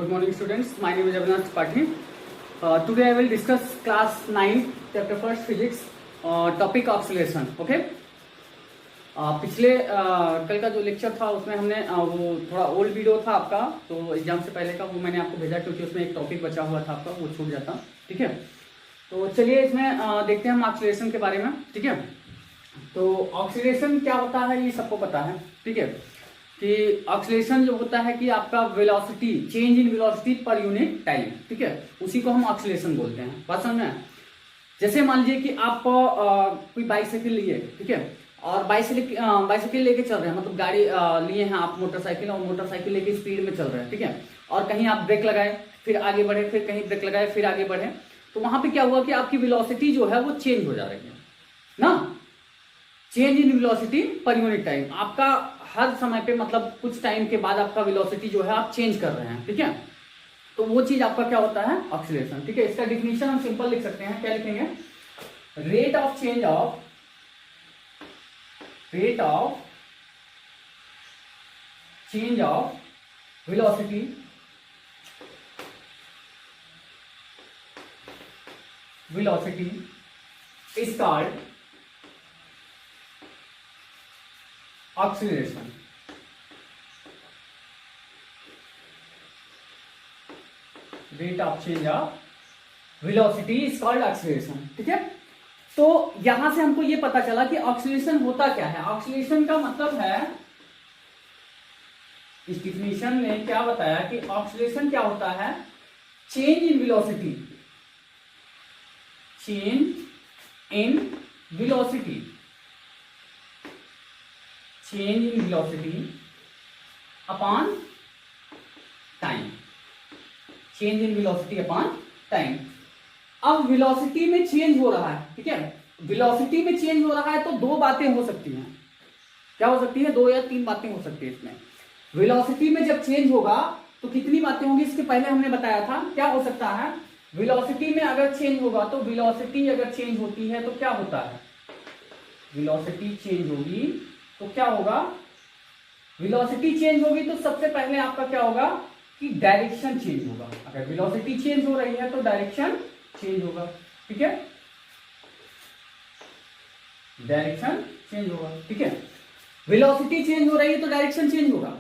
Good morning, students. My name is Avinash Pathi. Today I will discuss class 9, chapter 1 physics, topic oscillation. Okay. पिछले कल का जो lecture था उसमें हमने वो थोड़ा ओल्ड वीडियो था आपका, तो एग्जाम से पहले का वो मैंने आपको भेजा क्योंकि उसमें एक टॉपिक बचा हुआ था आपका, वो छूट जाता. ठीक है, तो चलिए इसमें देखते हैं हम ऑक्सीलेशन के बारे में. ठीक है, तो ऑक्सीलेशन क्या होता है ये सबको पता है. ठीक है, कि ऑक्सीलेशन जो होता है कि आपका velocity, change in velocity per unit time. ठीक है, उसी को हम ऑक्सीलेशन बोलते हैं. बात समझ में? जैसे मान लीजिए कि आप कोई बाइसाइकिल लिए, ठीक है, और बाइसाइकिल लेके चल रहे हैं, मतलब गाड़ी लिए हैं आप मोटरसाइकिल, और मोटरसाइकिल लेके स्पीड में चल रहे हैं. ठीक है, और कहीं आप ब्रेक लगाए फिर आगे बढ़े, फिर कहीं ब्रेक लगाए फिर आगे बढ़े, तो वहां पे क्या हुआ कि आपकी वेलोसिटी जो है वो चेंज हो जा रही है ना. Change in velocity per unit time, आपका हर समय पे मतलब कुछ टाइम के बाद आपका वेलोसिटी जो है आप चेंज कर रहे हैं. ठीक है, तो वो चीज आपका क्या होता है? ऑक्सीलेशन. ठीक है, इसका डिफिनीशन हम सिंपल लिख सकते हैं. क्या लिखेंगे? Rate of change of velocity is called oscillation. Rate of change of velocity is called oscillation. ठीक है, तो यहां से हमको ये पता चला कि ऑक्सीलेशन होता क्या है. ऑक्सीलेशन का मतलब है, इस डिफिनीशन में क्या बताया कि ऑक्सीलेशन क्या होता है? Change in velocity, upon time. Change in velocity upon time. अब वेलोसिटी में चेंज हो रहा है. ठीक है, वेलोसिटी में चेंज हो रहा है तो दो बातें हो सकती हैं. क्या हो सकती है? दो या तीन बातें हो सकती है इसमें. वेलोसिटी में जब चेंज होगा तो कितनी बातें होंगी, इसके पहले हमने बताया था. क्या हो सकता है? वेलोसिटी में अगर चेंज होगा तो वेलोसिटी अगर चेंज होती है तो क्या होता है? वेलोसिटी चेंज होगी तो क्या होगा? वेलोसिटी चेंज होगी तो सबसे पहले आपका क्या होगा कि डायरेक्शन चेंज होगा. अगर वेलोसिटी चेंज हो रही है तो डायरेक्शन चेंज होगा. ठीक है, डायरेक्शन चेंज होगा. ठीक है, वेलोसिटी चेंज हो रही है तो डायरेक्शन चेंज होगा,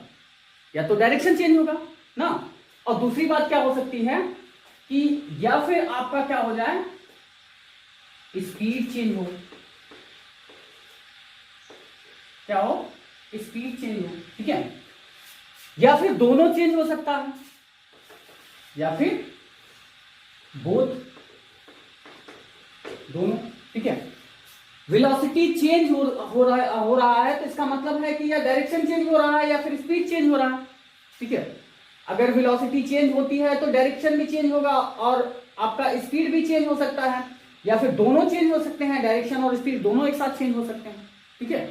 या तो डायरेक्शन चेंज होगा ना. और दूसरी बात क्या हो सकती है कि या फिर आपका क्या हो जाए, स्पीड चेंज हो. क्या हो? स्पीड चेंज हो. ठीक है, या फिर दोनों चेंज हो सकता है, या फिर बोथ, दोनों. ठीक है, वेलोसिटी चेंज हो रहा है तो इसका मतलब है कि या डायरेक्शन चेंज हो रहा है या फिर स्पीड चेंज हो रहा है. ठीक है, अगर वेलोसिटी चेंज होती है तो डायरेक्शन भी चेंज होगा और आपका स्पीड भी चेंज हो सकता है, या फिर दोनों चेंज हो सकते हैं, डायरेक्शन और स्पीड दोनों एक साथ चेंज हो सकते हैं. ठीक है,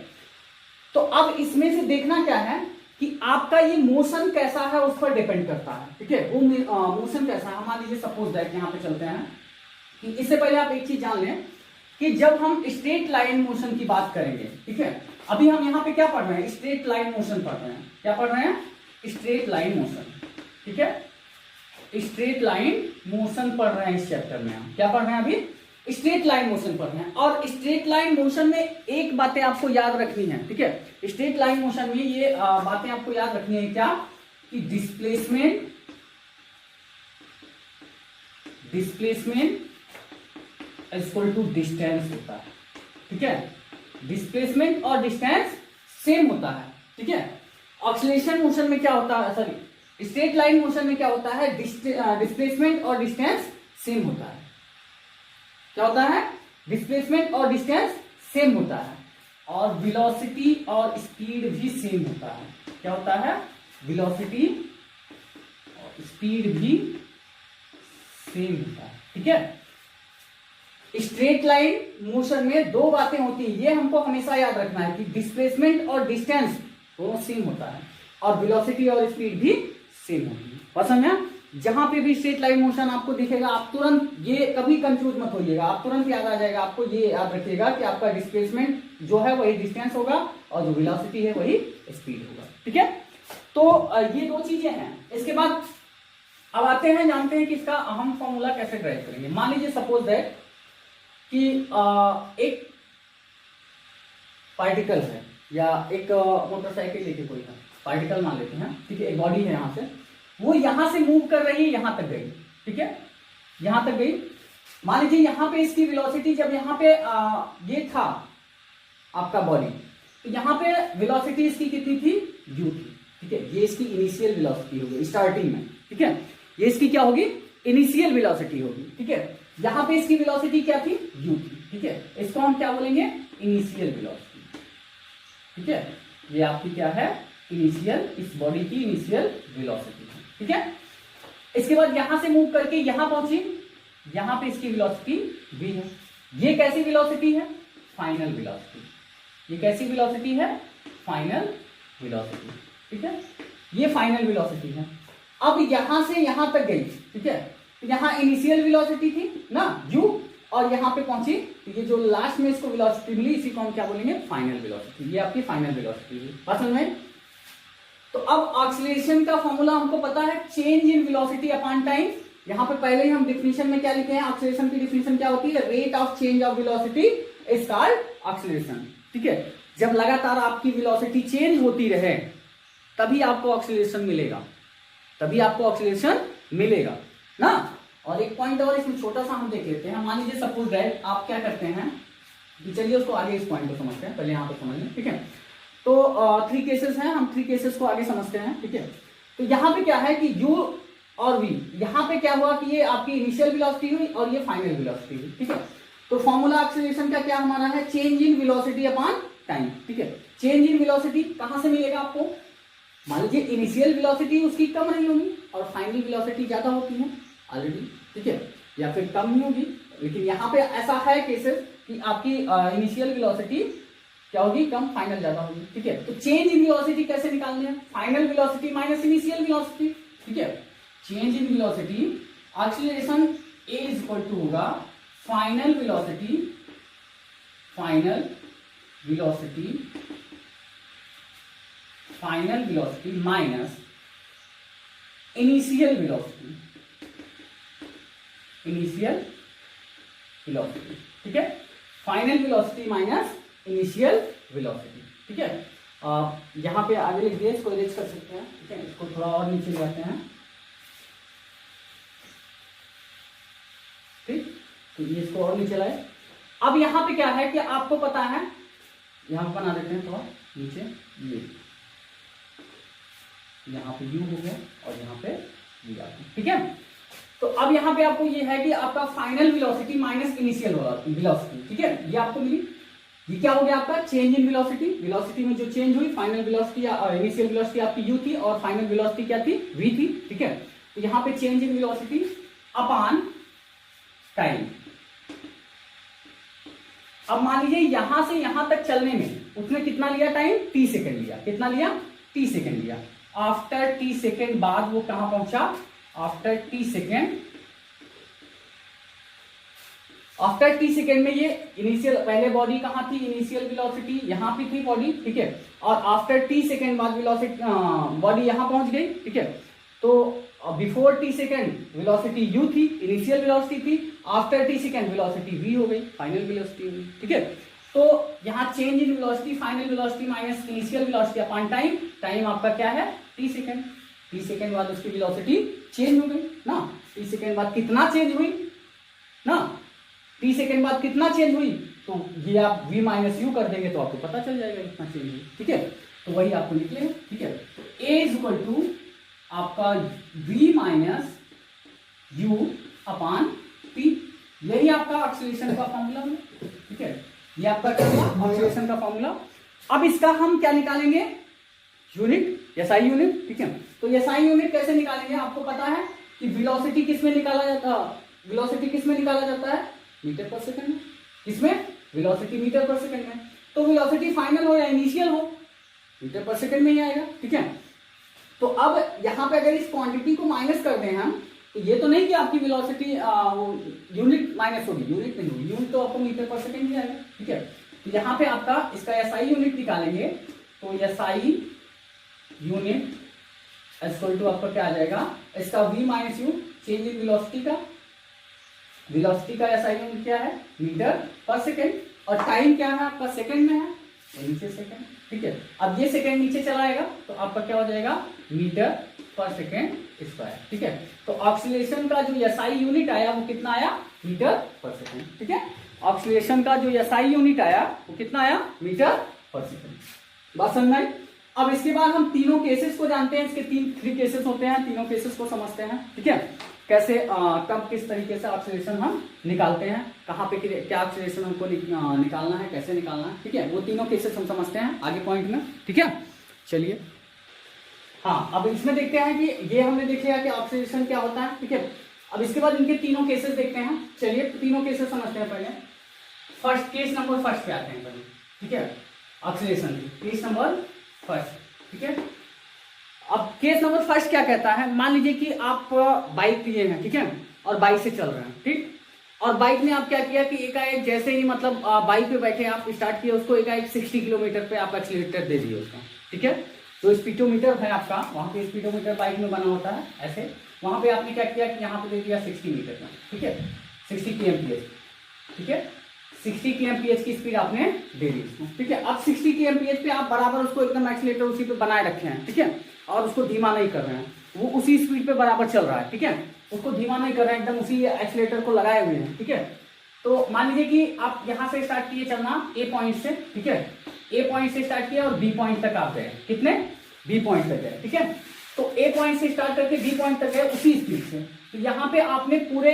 तो अब इसमें से देखना क्या है कि आपका ये मोशन कैसा है उस पर डिपेंड करता है. ठीक है, वो मोशन कैसा है. मान लीजिए सपोज दैट यहां पे चलते हैं कि इससे पहले आप एक चीज जान लें कि जब हम स्ट्रेट लाइन मोशन की बात करेंगे, ठीक है, अभी हम यहाँ पे क्या पढ़ रहे हैं? स्ट्रेट लाइन मोशन पढ़ रहे हैं. क्या पढ़ रहे हैं? Straight line motion. ठीक है, स्ट्रेट लाइन मोशन पढ़ रहे हैं. इस चैप्टर में हम क्या पढ़ रहे हैं? अभी स्ट्रेट लाइन मोशन पढ़ रहे हैं. और स्ट्रेट लाइन मोशन में एक बातें आपको याद रखनी है. ठीक है, स्ट्रेट लाइन मोशन में ये बातें आपको याद रखनी है. क्या? कि डिस्प्लेसमेंट इक्वल टू डिस्टेंस होता है. ठीक है, डिस्प्लेसमेंट और डिस्टेंस सेम होता है. ठीक है, ऑक्सीलेशन मोशन में क्या होता है, सॉरी स्ट्रेट लाइन मोशन में क्या होता है? डिस्प्लेसमेंट और डिस्टेंस सेम होता है. क्या होता है? डिस्प्लेसमेंट और डिस्टेंस सेम होता है, और वेलोसिटी और स्पीड भी सेम होता है. क्या होता है? वेलोसिटी और स्पीड भी सेम होता है. ठीक है, स्ट्रेट लाइन मोशन में दो बातें होती है, ये हमको हमेशा याद रखना है कि डिस्प्लेसमेंट और डिस्टेंस दोनों सेम होता है, और वेलोसिटी और स्पीड भी सेम होती है. पसंद है? जहां पे भी स्ट्रेट लाइन मोशन आपको दिखेगा आप तुरंत, ये कभी कंफ्यूज मत होइएगा, आप तुरंत याद आ जाएगा. आपको ये याद रखिएगा कि आपका डिस्प्लेसमेंट जो है वही डिस्टेंस होगा और जो वेलोसिटी है वही स्पीड होगा. ठीक है, तो ये दो चीजें हैं. इसके बाद अब आते हैं, जानते हैं कि इसका अहम फॉर्मूला कैसे ड्राइव करेंगे। मान लीजिए सपोज दैट कि एक पार्टिकल है या एक मोटरसाइकिल लेके कोई है, पार्टिकल मान लेते हैं, ठीक है, एक बॉडी है, यहां से वो यहां से मूव कर रही है, यहां तक गई, ठीक है, यहां तक गई। मान लीजिए यहां पे इसकी वेलोसिटी, जब यहां पे ये था आपका बॉडी, तो यहां पे वेलोसिटी इसकी कितनी थी, u थी, ठीक है, ये इसकी इनिशियल वेलोसिटी होगी स्टार्टिंग में, ठीक है, ये इसकी क्या होगी, इनिशियल वेलोसिटी होगी, ठीक है। यहां पे इसकी वेलोसिटी क्या थी, u थी, ठीक है, इसको हम क्या बोलेंगे, इनिशियल वेलोसिटी, ठीक है, ये आपकी क्या है, इनिशियल, इस बॉडी की इनिशियल वेलोसिटी है, ठीक है। इसके बाद यहां से मूव करके यहां पहुंची, यहां पे इसकी वेलोसिटी v है। ये कैसी वेलोसिटी है, फाइनल वेलोसिटी, ये कैसी वेलोसिटी है, फाइनल वेलोसिटी, ठीक है, ये फाइनल वेलोसिटी है। अब यहां से यहां तक गई, ठीक है, तो यहां इनिशियल वेलोसिटी थी ना u, और यहां पे पहुंची, तो ये जो लास्ट में इसको वेलोसिटी मिली, इसी को हम क्या बोलेंगे, फाइनल वेलोसिटी, ये आपकी फाइनल वेलोसिटी है। बात समझ में? तो अब एक्सीलरेशन का फॉर्मूला हमको पता है, change in velocity upon time. यहां पे पहले ही हम डिफिनीशन में क्या लिखे हैं, एक्सीलरेशन की डिफिनीशन क्या होती है, rate of change of velocity is called acceleration, ठीक है। जब लगातार आपकी वेलोसिटी चेंज होती रहे तभी आपको एक्सीलरेशन मिलेगा, तभी आपको एक्सीलरेशन मिलेगा ना। और एक पॉइंट और इसमें छोटा सा हम देख लेते हैं। मान लीजिए सपोज दैट आप क्या करते हैं, चलिए उसको आगे इस पॉइंट को समझते हैं, पहले यहाँ पे समझ लें, ठीक है। तो 3 केसेस हैं, हम 3 केसेस को आगे समझते हैं, ठीक है। तो यहाँ पे क्या है कि u और v, यहाँ पे क्या हुआ कि ये आपकी इनिशियल वेलोसिटी हुई और ये फाइनल वेलोसिटी हुई, ठीक है। तो फॉर्मूला एक्सीलरेशन का क्या हमारा है, change in velocity upon time, ठीक है। चेंज इन वेलोसिटी कहां से मिलेगा आपको, मान लीजिए इनिशियल वेलोसिटी उसकी कम रही होगी और फाइनल वेलोसिटी ज्यादा होती है ऑलरेडी, ठीक है, या फिर कम नहीं होगी, लेकिन यहाँ पे ऐसा है केसेस कि आपकी इनिशियल वेलोसिटी क्या होगी, कम, फाइनल ज्यादा होगी, ठीक है। तो चेंज इन वेलोसिटी कैसे निकालने हैं, final velocity minus initial velocity, ठीक है। Change in velocity, acceleration a is equal to होगा final velocity, final velocity, final velocity minus initial velocity, initial velocity, ठीक है। Final velocity minus initial velocity, ठीक है। यहां पे आगे लिख दिए, इसको इरेज कर सकते हैं, ठीक है, इसको थोड़ा और नीचे ले जाते हैं, ठीक, तो ये इसको और नीचे लाए। अब यहां पे क्या है कि आपको पता है, यहां पे बना देते हैं थोड़ा नीचे, ये यहां पे u हो गया और यहां पे v आ गया, ठीक है। तो अब यहां पे आपको ये है कि आपका final velocity minus initial velocity, ठीक है, ये आपको मिली। ये क्या हो गया आपका, चेंज इन वेलोसिटी, वेलोसिटी में जो चेंज हुई, फाइनल वेलोसिटी या इनिशियल वेलोसिटी आपकी u थी और फाइनल वेलोसिटी क्या थी, v थी, ठीक है। तो यहां पे change in velocity upon time. अब मान लीजिए यहां से यहां तक चलने में उसने कितना लिया टाइम, t सेकंड लिया, कितना लिया, t सेकंड लिया। आफ्टर t सेकंड बाद वो कहां पहुंचा, after t second, after t second में ये इनिशियल, पहले बॉडी कहां थी, इनिशियल वेलोसिटी यहां पे थी बॉडी, ठीक है, और आफ्टर t सेकंड बाद वेलोसिटी बॉडी यहां पहुंच गई, ठीक है। तो before t second velocity u थी, इनिशियल वेलोसिटी थी, after t second velocity v हो गई, फाइनल वेलोसिटी हो गई, ठीक है। तो यहाँ change in velocity, final velocity minus initial velocity upon time, time आपका क्या है, t सेकंड, t सेकंड बाद उसकी वेलोसिटी चेंज हो गई ना, t सेकंड बाद कितना चेंज हुई ना, t सेकंड बाद कितना चेंज हुई, तो ये आप v माइनस यू कर देंगे तो आपको पता चल जाएगा कितना चेंज हुई, ठीक है। तो वही आपको निकले, ठीक है। तो a इज इक्वल टू आपका v minus you upon p, यही आपका एक्सीलरेशन का फॉर्मूला है, ठीक है, ये आपका क्या हुआ, एक्सीलरेशन का फॉर्मूला। अब इसका हम क्या निकालेंगे, यूनिट, एसआई यूनिट, ठीक है। तो एसआई यूनिट कैसे निकालेंगे, आपको पता है कि वेलोसिटी किसमें निकाला जाता है, वेलोसिटी किसमें निकाला जाता है, मीटर पर सेकंड में, किसमें, वेलोसिटी मीटर पर सेकंड में। तो वेलोसिटी फाइनल हो या इनिशियल हो, मीटर पर सेकंड में ही आएगा, ठीक है। तो अब यहाँ पे अगर इस क्वांटिटी को माइनस कर दें हम, तो ये तो नहीं कि आपकी वेलोसिटी यूनिट माइनस होगी, यूनिट नहीं होगी, यूनिट तो आपको मीटर पर सेकंड ही आएगा, ठीक है। तो यहाँ पे आपका इसका एसआई यूनिट निकालेंगे, तो एसआई यूनिट इक्वल टू आपका क्या आ जाएगा, इसका v minus you change in velocity का एसआई यूनिट क्या है, मीटर पर सेकेंड, और टाइम क्या है आपका सेकेंड में है, तो नीचे सेकेंड, ठीक है। अब ये सेकेंड नीचे चला आएगा तो आपका क्या हो जाएगा, मीटर पर सेकेंड स्क्वायर, ठीक है। तो ऑक्सीलेशन का जो एसआई यूनिट आया वो कितना आया, मीटर पर सेकेंड, ठीक है। ऑक्सीलेशन का जो एसआई यूनिट आया वो कितना आया, मीटर पर सेकेंड। बात समझ में आई। अब इसके बाद हम तीनों केसेस को जानते हैं, इसके थ्री केसेस होते हैं, तीनों केसेस को समझते हैं, ठीक है। कैसे कब किस तरीके से ऑक्सीलेशन हम निकालते हैं, कहाँ पे क्या ऑक्सीलेशन हमको निकालना है, कैसे निकालना है, ठीक है। वो तीनों केसेस हम समझते हैं आगे पॉइंट में, ठीक है। चलिए हाँ, अब इसमें देखते हैं कि ये हमने देख लिया कि ऑक्सीलेशन क्या होता है, ठीक है। अब इसके बाद इनके तीनों केसेस देखते हैं। चलिए तीनों केसेस समझते हैं पहले। फर्स्ट केस नंबर फर्स्ट पे आते हैं पहले, ठीक है। ऑक्सीलेशन की केस नंबर फर्स्ट, ठीक है। अब केस नंबर फर्स्ट क्या कहता है, मान लीजिए कि आप बाइक लिए हैं, ठीक है, और बाइक से चल रहे हैं, ठीक। और बाइक में आप क्या किया कि एकाएक जैसे ही मतलब बाइक पे बैठे आप स्टार्ट किए उसको, एकाएक 60 किलोमीटर पे आप एक्सीलरेटर दे दिए उसका, ठीक है। जो स्पीडोमीटर है आपका, वहां पे स्पीडोमीटर बाइक में बना होता है ऐसे, वहां पे आपने क्या किया कि यहाँ पे दे दिया 60 मीटर का, ठीक है, 60 kmph, ठीक है। 60 kmph की स्पीड आपने दे दी उसको, ठीक है। अब 60 kmph पे आप बराबर उसको एकदम एक्सीलरेटर उसी पे बनाए रखे हैं, ठीक है, और उसको धीमा नहीं कर रहे हैं, वो उसी स्पीड पे बराबर चल रहा है, ठीक है। उसको धीमा नहीं कर रहे हैं, एकदम उसी एक्सीलरेटर को लगाए हुए हैं, ठीक है। तो मान लीजिए कि आप यहाँ से स्टार्ट किए चलना ए पॉइंट से, ठीक है, ए पॉइंट से स्टार्ट किया और बी पॉइंट तक आप गए, कितने, बी पॉइंट तक गए, ठीक है। तो ए पॉइंट से स्टार्ट करके बी पॉइंट तक गए उसी स्पीड से। तो यहाँ पे आपने पूरे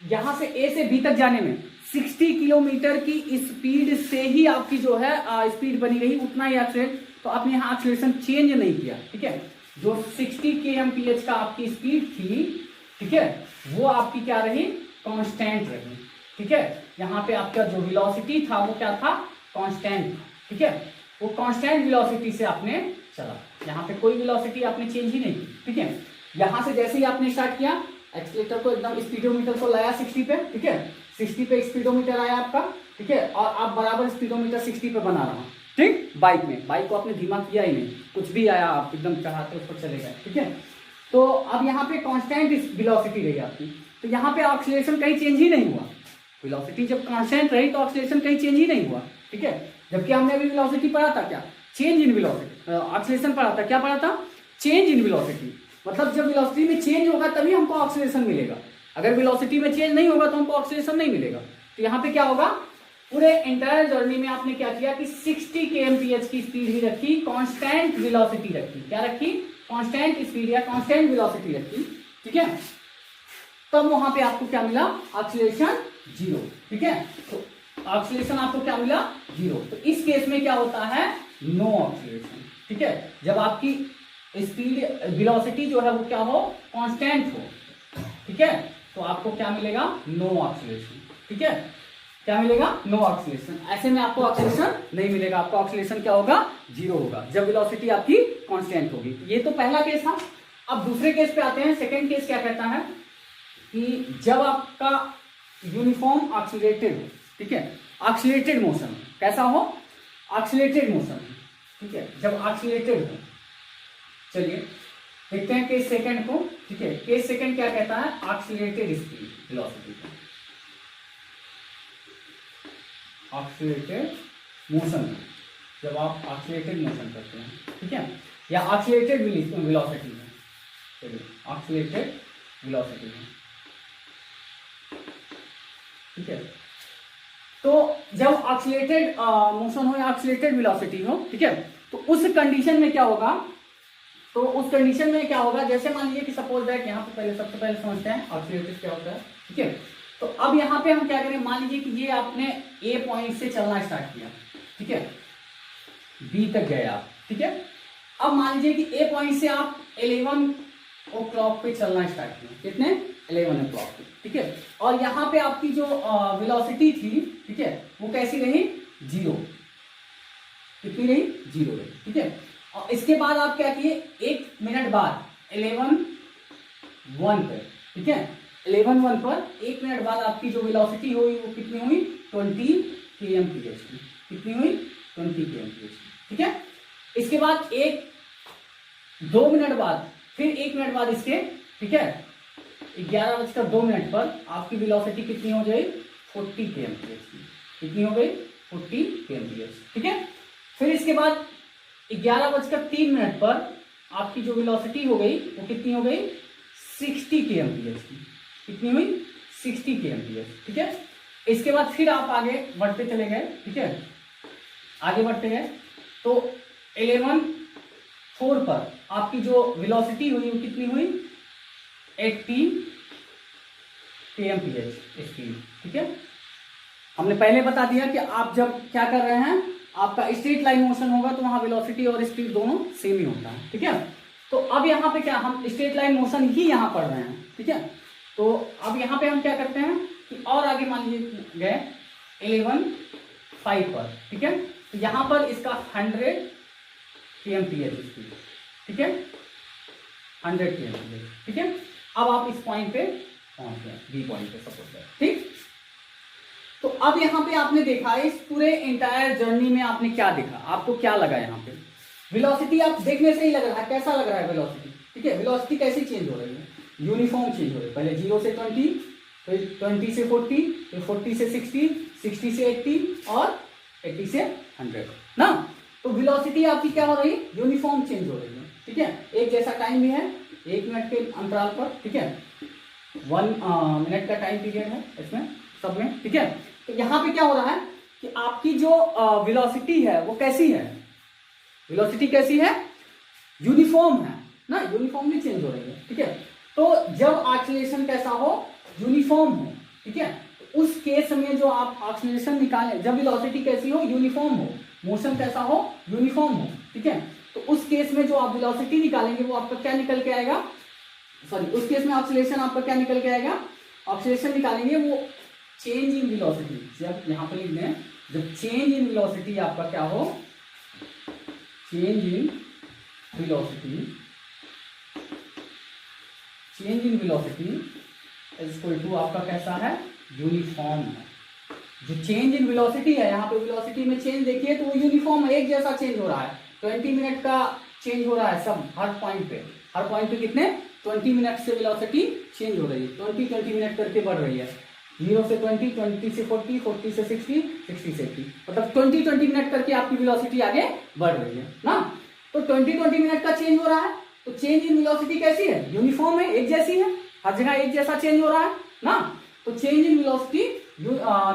यहाँ से ए से बी तक जाने में 60 किलोमीटर की स्पीड से ही आपकी जो है स्पीड बनी रही, उतना ही एक्सीलरेट, तो आपने यहाँ एक्सीलरेशन चेंज नहीं किया, ठीक है। जो 60 kmph का आपकी स्पीड थी, ठीक है, वो आपकी क्या रही, कांस्टेंट रही, ठीक है। यहाँ पे आपका जो वेलोसिटी था वो क्या था, कांस्टेंट, ठीक है। वो कांस्टेंट वेलोसिटी से आपने चला, यहाँ पे कोई वेलोसिटी आपने चेंज ही नहीं की, ठीक है। यहाँ से जैसे ही आपने स्टार्ट किया, एक्सीलरेटर को एकदम स्पीडोमीटर को लाया 60 पे, ठीक है, 60 पे स्पीडोमीटर आया आपका, ठीक है, और आप बराबर स्पीडोमीटर 60 पे बना रहा, ठीक। बाइक में, बाइक को आपने धीमा किया ही नहीं, कुछ भी आया आप एकदम चढ़ाते उस पर चले गए, ठीक है। तो अब यहाँ पे कांस्टेंट वेलोसिटी रही आपकी, तो यहाँ पे ऑक्सीलेशन कहीं चेंज ही नहीं हुआ। वेलोसिटी जब कांस्टेंट रही तो ऑक्सीलेशन कहीं चेंज ही नहीं हुआ, ठीक है। जबकि हमने अभी वेलोसिटी पढ़ा था क्या, चेंज इन वेलोसिटी, ऑक्सीलेशन पढ़ा था, क्या पढ़ा था, चेंज इन वेलोसिटी। मतलब जब वेलोसिटी में चेंज होगा तभी हमको ऑक्सीलेशन मिलेगा, अगर वेलोसिटी में चेंज नहीं होगा तो हमको ऑक्सीलेशन नहीं मिलेगा। तो यहाँ पे क्या होगा, पूरे एंटायर जर्नी में आपने क्या किया कि 60 kmph की स्पीड ही रखी, कांस्टेंट वेलोसिटी रखी, क्या रखी, कांस्टेंट स्पीड या कांस्टेंट वेलोसिटी रखी, ठीक है। तब वहां पे आपको क्या मिला, ऑक्सीलेशन 0, ठीक है। तो ऑक्सीलेशन आपको क्या मिला, 0। तो इस केस में क्या होता है, नो ऑक्सीलेशन, ठीक है। जब आपकी स्पीड वेलोसिटी जो है वो क्या हो, कांस्टेंट हो, ठीक है, तो आपको क्या मिलेगा, नो ऑक्सीलेशन, ठीक है। क्या मिलेगा, नो ऑक्सीलेशन। ऐसे में आपको ऑक्सीलेशन नहीं मिलेगा, आपका ऑक्सीलेशन क्या होगा, 0 होगा, जब वेलोसिटी आपकी कांस्टेंट होगी। ये तो पहला केस था। अब दूसरे केस पे आते हैं। सेकंड केस क्या कहता है कि जब आपका यूनिफॉर्म ऑक्सीलेटेड हो, ठीक है, ऑक्सीलेटेड मोशन, कैसा हो, ऑक्सीलेटेड मोशन, ठीक है, जब ऑक्सीलेटेड हो। चलिए देखते हैं केस सेकंड को, ठीक है। केस सेकंड क्या कहता है, ऑक्सीलेटेड स्पीड वेलोसिटी का, ऑक्सीलेटेड मोशन, जब आप ऑक्सीलेटेड मोशन करते हैं, ठीक है, या ऑक्सीलेटेड वेलोसिटी में, चलिए ऑक्सीलेटेड वेलोसिटी में, ठीक है। तो जब ऑक्सीलेटेड मोशन हो या ऑक्सीलेटेड वेलोसिटी हो, ठीक है, तो उस कंडीशन में क्या होगा, तो उस कंडीशन में क्या होगा, जैसे मान लीजिए कि सपोज दैट यहाँ पे पहले सबसे पहले समझते हैं ऑक्सीलेटेड क्या होता है, ठीक है। तो अब यहाँ पे हम क्या करें, मान लीजिए कि ये आपने ए पॉइंट से चलना स्टार्ट किया, ठीक है, बी तक गए आप, ठीक है। अब मान लीजिए कि ए पॉइंट से आप 11 o'clock पे चलना स्टार्ट किया, कितने, 11 o'clock पे, ठीक है। और यहाँ पे आपकी जो वेलोसिटी थी, ठीक है, वो कैसी रही, 0, कितनी रही, 0 रही, ठीक है। और इसके बाद आप क्या किए, 1 मिनट बाद 11:01 पे, ठीक है, 11:01 पर 1 मिनट बाद आपकी जो वेलोसिटी हुई वो कितनी हुई, 20 kmph की, कितनी हुई, 20 kmph, ठीक है। इसके बाद 2 मिनट बाद फिर 1 मिनट बाद इसके ठीक है, 11:02 पर आपकी वेलोसिटी कितनी हो गई, 40 kmph की। कितनी हो गई, 40 kmph। ठीक है, फिर इसके बाद 11:03 पर आपकी जो वेलोसिटी हो गई वो कितनी हो गई, 60 kmph की। कितनी हुई, 60 kmph। ठीक है, इसके बाद फिर आप आगे बढ़ते चले गए। ठीक है, आगे बढ़ते गए तो 11:04 पर आपकी जो वेलोसिटी हुई वो कितनी हुई, 80 kmph स्पीड। ठीक है, हमने पहले बता दिया कि आप जब क्या कर रहे हैं, आपका स्ट्रेट लाइन मोशन होगा तो वहां वेलोसिटी और स्पीड दोनों सेम ही होता है। ठीक है, तो अब यहाँ पे क्या, हम स्ट्रेट लाइन मोशन ही यहाँ पढ़ रहे हैं। ठीक है, तो अब यहाँ पे हम क्या करते हैं कि और आगे मान लीजिए गए 11:05 पर। ठीक है, तो यहाँ पर इसका 100 kmph स्पीड। ठीक है, 100 kmph। ठीक है, अब आप इस पॉइंट पे पहुंच गए, बी पॉइंट पे सपोज है। ठीक, तो अब यहाँ पे आपने देखा, इस पूरे एंटायर जर्नी में आपने क्या देखा, आपको क्या लगा यहाँ पे, वेलोसिटी आप देखने से ही लग रहा है, कैसा लग रहा है वेलोसिटी। ठीक है, वेलोसिटी कैसी चेंज हो रही है, यूनिफॉर्म चेंज हो रही है। पहले 0 से 20, फिर 20 से 40, फिर 40 से 60, 60 से 80 और 80 से 100 ना। तो वेलोसिटी आपकी क्या हो रही है, यूनिफॉर्म चेंज हो रही है। ठीक है, एक जैसा टाइम भी है, 1 मिनट के अंतराल पर। ठीक है, 1 मिनट का टाइम पीरियड है इसमें सब में। ठीक है, तो यहाँ पे क्या हो रहा है कि आपकी जो वेलोसिटी है वो कैसी है, वेलोसिटी कैसी है, यूनिफॉर्म है ना, यूनिफॉर्मली चेंज हो रही है। ठीक है, तो जब एक्सीलरेशन कैसा हो, यूनिफॉर्म हो। ठीक है, तो उस केस में जो आप एक्सीलरेशन निकालें, जब वेलोसिटी कैसी हो, यूनिफॉर्म हो, मोशन कैसा हो, यूनिफॉर्म हो। ठीक है, तो उस केस में जो आप वेलोसिटी निकालेंगे वो आपका क्या निकल के आएगा, सॉरी उस केस में एक्सीलरेशन आपका क्या निकल के आएगा, एक्सीलरेशन निकालेंगे वो चेंज इन वेलोसिटी। जब यहाँ पर लिख दें, जब चेंज इन वेलोसिटी आपका क्या हो, change in velocity, change in velocity is equal to आपका कैसा है, यूनिफॉर्म है। जो चेंज इन वेलोसिटी है, यहाँ पे वेलोसिटी में चेंज देखिए तो वो यूनिफॉर्म है, एक जैसा चेंज हो रहा है। 20 मिनट का चेंज हो रहा है सब, हर पॉइंट पे कितने 20 मिनट से वेलोसिटी चेंज हो रही है, 20 मिनट करके बढ़ रही है। 0 से 20, 20 से 40, 40 से 60, 60 से 80, मतलब 20 मिनट करके आपकी वेलोसिटी आगे बढ़ रही है ना। तो 20 मिनट का चेंज हो रहा है, तो चेंज इन वेलोसिटी कैसी है, यूनिफॉर्म है, एक जैसी है, हर जगह एक जैसा चेंज हो रहा है ना। तो चेंज इन वेलोसिटी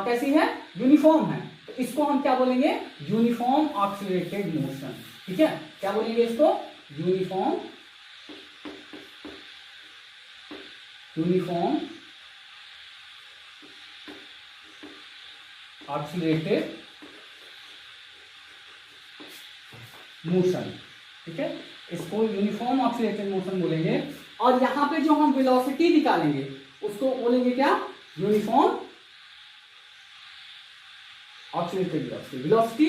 कैसी है, यूनिफॉर्म है। तो इसको हम क्या बोलेंगे, यूनिफॉर्म एक्सीलरेटेड मोशन। ठीक है, क्या बोलेंगे इसको, यूनिफॉर्म एक्सीलरेटेड मोशन। ठीक है, इसको यूनिफॉर्म एक्सीलरेटेड मोशन बोलेंगे। और यहां पे जो हम वेलोसिटी निकालेंगे उसको बोलेंगे क्या, यूनिफॉर्म एक्सीलरेटेड वेलोसिटी। वेलोसिटी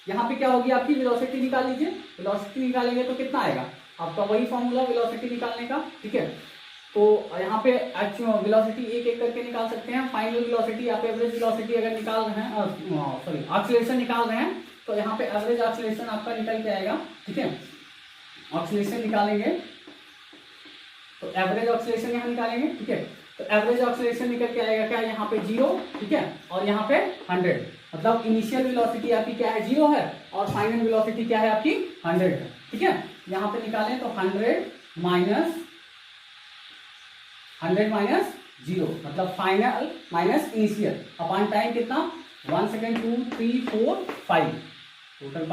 यहाँ पे क्या होगी आपकी, वेलोसिटी निकाल लीजिए, वेलोसिटी निकालेंगे तो कितना आएगा, आपका वही फॉर्मूला वेलोसिटी निकालने का। ठीक है, तो यहाँ पे एक्चुअल वेलोसिटी एक एक करके निकाल सकते हैं। फाइनल वेलोसिटी आप एवरेज वेलोसिटी अगर निकाल रहे हैं, सॉरी एक्सीलरेशन निकाल रहे हैं, तो यहाँ पे एवरेज एक्सीलरेशन आपका निकल के आएगा। ठीक है, एक्सीलरेशन निकालेंगे तो एवरेज एक्सीलरेशन यहाँ निकालेंगे। ठीक है, तो एवरेज एक्सीलरेशन निकल के आएगा क्या, यहाँ पे 0। ठीक है, और यहाँ पे 100, मतलब इनिशियल वेलोसिटी आपकी क्या है, 0 है, और फाइनल वेलोसिटी क्या है आपकी, 100 है। ठीक है, यहाँ पे निकालें तो 100 माइनस 0, मतलब final minus initial upon time कितना, 1 सेकेंड, 2, 3, 4, 5, टोटल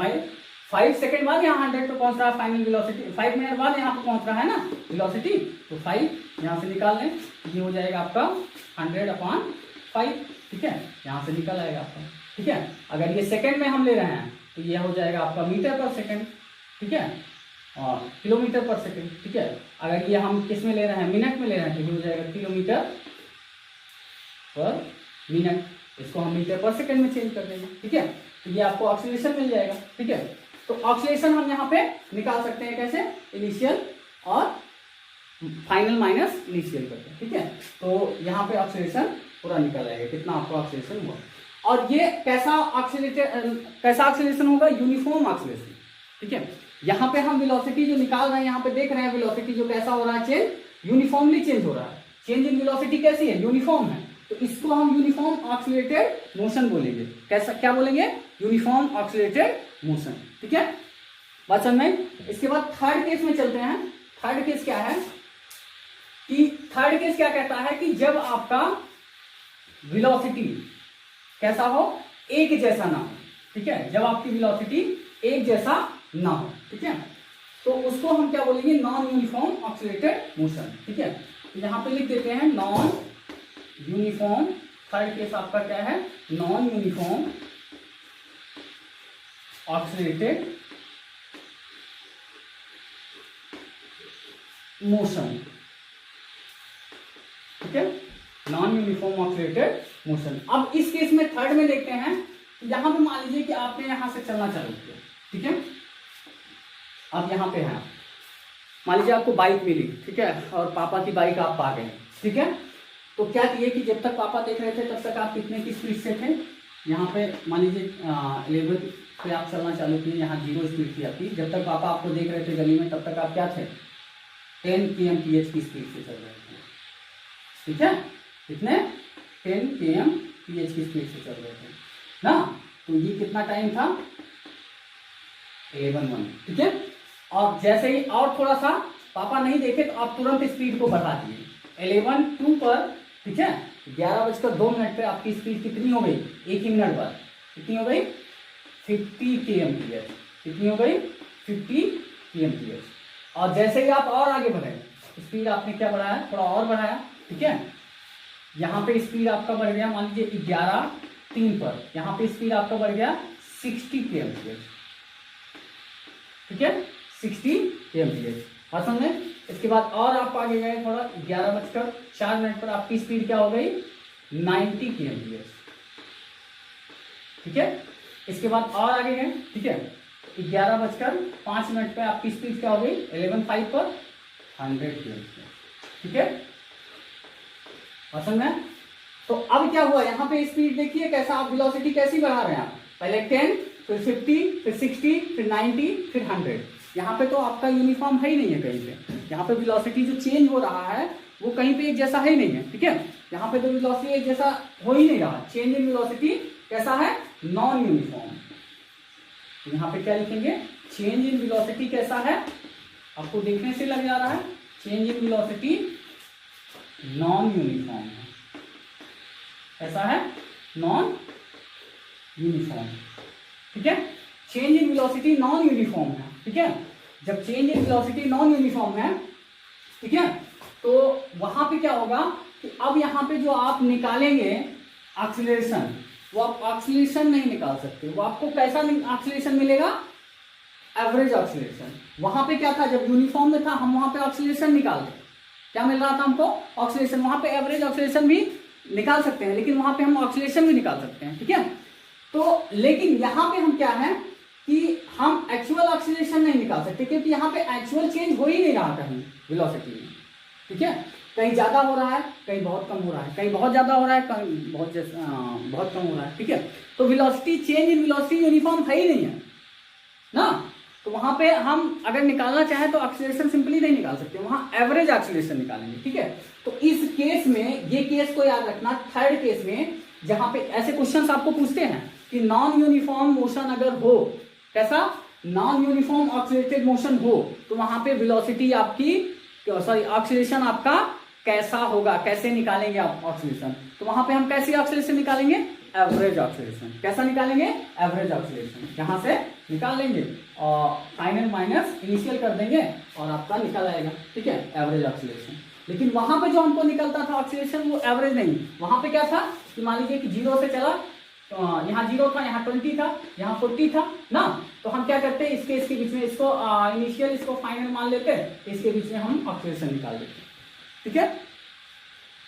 5 सेकेंड बाद यहाँ 100 पे पहुंच रहा है फाइनल वेलोसिटी, 5 मिनट बाद यहाँ पे पहुंच रहा है ना वेलोसिटी, तो 5 यहाँ से निकाल लें, ये हो जाएगा आपका 100/5। ठीक है, यहाँ से निकल आएगा आपका। ठीक है, अगर ये सेकंड में हम ले रहे हैं तो ये हो जाएगा आपका मीटर पर सेकंड। ठीक है, और किलोमीटर पर सेकंड। ठीक है, अगर ये हम किस में ले रहे हैं, मिनट में ले रहे हैं, तो ये हो जाएगा किलोमीटर पर मिनट, इसको हम मीटर पर सेकंड में चेंज कर देंगे। ठीक है, तो ये आपको एक्सीलरेशन मिल जाएगा। ठीक है, तो एक्सीलरेशन हम यहाँ पे निकाल सकते हैं कैसे, इनिशियल और फाइनल माइनस इनिशियल करके। ठीक है, तो यहाँ पे एक्सीलरेशन पूरा निकल आएगा, कितना आपको एक्सीलरेशन हुआ। और ये कैसा एक्सीलरेशन होगा, यूनिफॉर्म एक्सीलरेशन। ठीक है, यहाँ पे हम वेलोसिटी जो निकाल रहे हैं, यहाँ पे देख रहे हैं वेलोसिटी जो कैसा हो रहा है, चेंज यूनिफॉर्मली चेंज हो रहा है। चेंज इन वेलोसिटी कैसी है? यूनिफॉर्म है, तो इसको हम यूनिफॉर्म ऑक्सीलेटेड मोशन बोलेंगे। कैसा, क्या बोलेंगे? Uniform accelerated motion. ठीक है, बात समझ में? इसके बाद थर्ड केस में चलते हैं। थर्ड केस क्या है कि थर्ड केस क्या कहता है कि जब आपका वेलोसिटी कैसा हो? एक जैसा ना हो। ठीक है, जब आपकी वेलोसिटी एक जैसा ना हो। ठीक है, तो उसको हम क्या बोलेंगे? Non uniform accelerated motion. ठीक है, यहां पे लिख देते हैं नॉन यूनिफॉर्म। थर्ड केस आपका क्या है? Non uniform accelerated motion. ठीक है, नॉन यूनिफॉर्म ऑक्सीलेटेड मोशन। अब इस केस में थर्ड में देखते हैं, यहां पे मान लीजिए कि आपने यहां से चलना चालू किया। ठीक है, अब यहां पे है, मान लीजिए आपको बाइक मिली। ठीक है, और पापा की बाइक आप पा गए। ठीक है, तो क्या किए कि जब तक पापा देख रहे थे तब तक आप कितने की स्पीड से थे? यहाँ पे मान लीजिए 11 पे आप चलना चालू किए, यहाँ 0 स्पीड थी आपकी। जब तक पापा आपको देख रहे थे गली में, तब तक आप क्या थे? 10 km/h की स्पीड से चल रहे थे। ठीक है, कितने? 10 km/h की स्पीड से चल रहे थे ना। तो ये कितना टाइम था? 11:1। ठीक है, और जैसे ही और थोड़ा सा पापा नहीं देखे तो आप तुरंत स्पीड को बढ़ा दिए 11:2 पर। ठीक है, 11:02 पे आपकी स्पीड कितनी हो गई? एक ही मिनट बाद कितनी हो गई? 50 km/h। कितनी हो गई? 50 km/h। और जैसे ही आप और आगे बढ़े, स्पीड आपने क्या बढ़ाया? थोड़ा और बढ़ाया। ठीक है, यहाँ पे स्पीड आपका बढ़ गया, मान लीजिए 11:03 पर। यहाँ पे स्पीड आपका बढ़ गया 60 km/h। ठीक है, 60 km/h। बात समझे? इसके बाद और आप आगे गए थोड़ा, 11:04 पर आपकी स्पीड क्या हो गई? 90 km/h। ठीक है, इसके बाद और आगे गए। ठीक है, 11:05 पे आपकी स्पीड क्या हो गई? 11:05 पर 100 km/h। ठीक है, पसंद है? तो अब क्या हुआ? यहाँ पे स्पीड देखिए कैसा, आप वेलोसिटी कैसी बढ़ा रहे हैं आप? पहले 10, फिर 50, फिर 60, फिर 90, फिर 100। यहाँ पे तो आपका यूनिफॉर्म है ही नहीं है कहीं पे। यहाँ पे वेलोसिटी जो चेंज हो रहा है वो कहीं पे एक जैसा है ही नहीं है। ठीक है, यहाँ पे तो वेलोसिटी एक जैसा हो ही नहीं रहा। चेंज इन वेलोसिटी कैसा है? Non uniform. यहाँ पे क्या लिखेंगे? चेंज इन वेलोसिटी कैसा है? आपको देखने से लग जा रहा है, change in velocity non uniform है। ऐसा है? Non uniform. ठीक है, change in velocity non uniform है। ठीक है, जब change in velocity non uniform है, ठीक है, तो वहां पे क्या होगा कि अब यहां पे जो आप निकालेंगे एक्सीलरेशन, वो आप एक्सीलरेशन नहीं निकाल सकते। वो आपको कैसा एक्सीलरेशन मिलेगा? Average acceleration. वहां पे क्या था? जब यूनिफॉर्म में था हम वहां पे एक्सीलरेशन निकालते, क्या मिल रहा था हमको? ऑक्सीलेशन। वहां पे एवरेज ऑक्सीलेशन भी निकाल सकते हैं, लेकिन वहां पे हम ऑक्सीलेशन भी निकाल सकते हैं। ठीक है, तो लेकिन यहां पे हम क्या है कि हम एक्चुअल ऑक्सीलेशन नहीं निकाल सकते, क्योंकि यहाँ पे एक्चुअल चेंज हो ही नहीं रहा कहीं वेलोसिटी में। ठीक है, कहीं ज्यादा हो रहा है, कहीं बहुत कम हो रहा है, कहीं बहुत ज्यादा हो रहा है, कहीं बहुत कम हो रहा है। ठीक है, तो velocity, change in velocity uniform है ही नहीं है ना। तो वहां पे हम अगर निकालना चाहें तो एक्सीलरेशन सिंपली नहीं निकाल सकते, वहां एवरेज एक्सीलरेशन निकालेंगे। ठीक है, तो इस केस में, ये केस को याद रखना, थर्ड केस में जहां पे ऐसे क्वेश्चंस आपको पूछते हैं कि नॉन यूनिफॉर्म मोशन अगर हो, कैसा? नॉन यूनिफॉर्म ऑक्सीलेटेड मोशन हो, तो वहां पे वेलोसिटी आपकी, सॉरी, ऑक्सीलेशन आपका कैसा होगा? कैसे निकालेंगे आप ऑक्सीलेशन? तो वहां पे हम कैसी ऑक्सीलेशन निकालेंगे? Average oscillation. कैसा निकालेंगे? Average oscillation. यहां से निकाल लेंगे और फाइनल माइनस इनिशियल कर देंगे और आपका निकल आएगा। ठीक है, एवरेज ऑक्सीलेशन। लेकिन वहां पे जो हमको निकलता था ऑक्सीलेशन, वो एवरेज नहीं। वहां पे क्या था कि मान लीजिए कि 0 से चला, यहाँ 0 था, यहाँ 20 था, यहाँ 40 था ना। तो हम क्या करते हैं, इसके बीच में इसको इनिशियल, इसको फाइनल मान लेते हैं, इसके बीच में हम ऑक्सीलेशन निकाल देते हैं। ठीक है,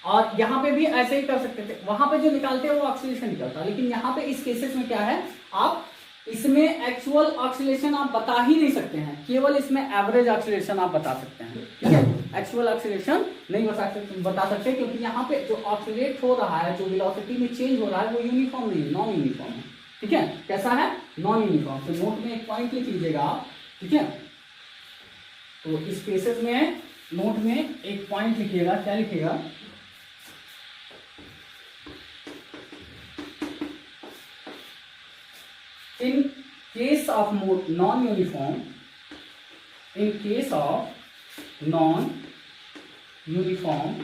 और यहाँ पे भी ऐसे ही कर सकते थे। वहां पे जो निकालते हैं वो ऑक्सीलेशन निकलता है, लेकिन यहाँ पे इस केसेस में क्या है, आप इसमें एक्चुअल ऑक्सीलेशन आप बता ही नहीं सकते हैं, केवल इसमें एवरेज ऑक्सीलेशन आप बता सकते हैं। ठीक है, एक्चुअल ऑक्सीलेशन नहीं बता सकते, क्योंकि यहाँ पे जो ऑक्सीलेट हो रहा है, जो वेलोसिटी में चेंज हो रहा है, वो यूनिफॉर्म नहीं है, नॉन यूनिफॉर्म है। ठीक है, कैसा है? Non uniform. तो नोट में एक पॉइंट लिख लीजिएगा आप। ठीक है, तो इस केसेस में नोट में एक पॉइंट लिखिएगा, क्या लिखिएगा, in case of non uniform, in case of non-uniform,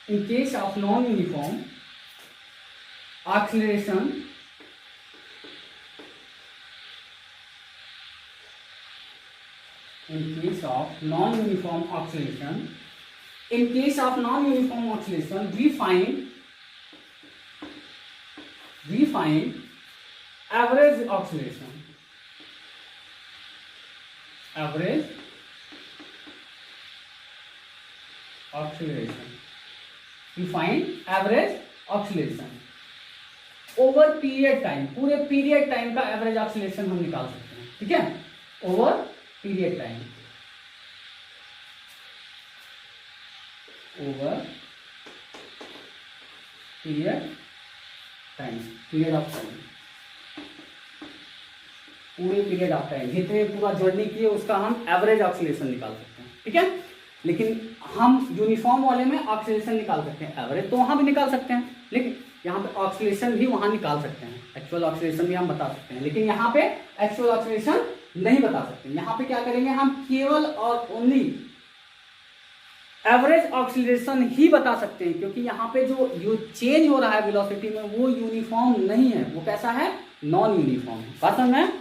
in case of non-uniform acceleration, in case of non-uniform acceleration, in case of non-uniform acceleration, we find average acceleration, average acceleration, we find average acceleration over period time, पूरे period time का average acceleration हम निकाल सकते हैं, ठीक है, over period time, over period time, period of time, पूरे period of time जितने पूरा जर्नी किए उसका हम एवरेज ऑक्सीलेशन निकाल सकते हैं, ठीक है। लेकिन हम यूनिफॉर्म वाले में ऑक्सीलेशन निकाल सकते हैं, एवरेज तो वहां भी निकाल सकते हैं, लेकिन यहाँ पे ऑक्सीलेशन भी वहां निकाल सकते हैं, एक्चुअल ऑक्सीलेशन भी हम बता सकते हैं, लेकिन यहाँ पे एक्चुअल ऑक्सीलेशन नहीं बता सकते। यहाँ पे क्या करेंगे, हम केवल और ओनली एवरेज ऑक्सीलेशन ही बता सकते हैं, क्योंकि यहाँ पे जो चेंज हो रहा है वेलोसिटी में वो यूनिफॉर्म नहीं है, वो कैसा है, नॉन यूनिफॉर्म है। बात समझ में?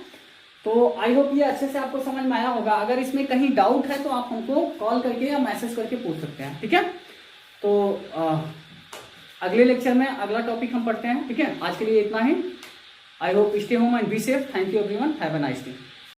तो आई होप ये अच्छे से आपको समझ में आया होगा। अगर इसमें कहीं डाउट है तो आप हमको कॉल करके या मैसेज करके पूछ सकते हैं, ठीक है। तो अगले लेक्चर में अगला टॉपिक हम पढ़ते हैं, ठीक है। आज के लिए इतना ही। I hope stay home and be safe. Thank you everyone, have a nice day.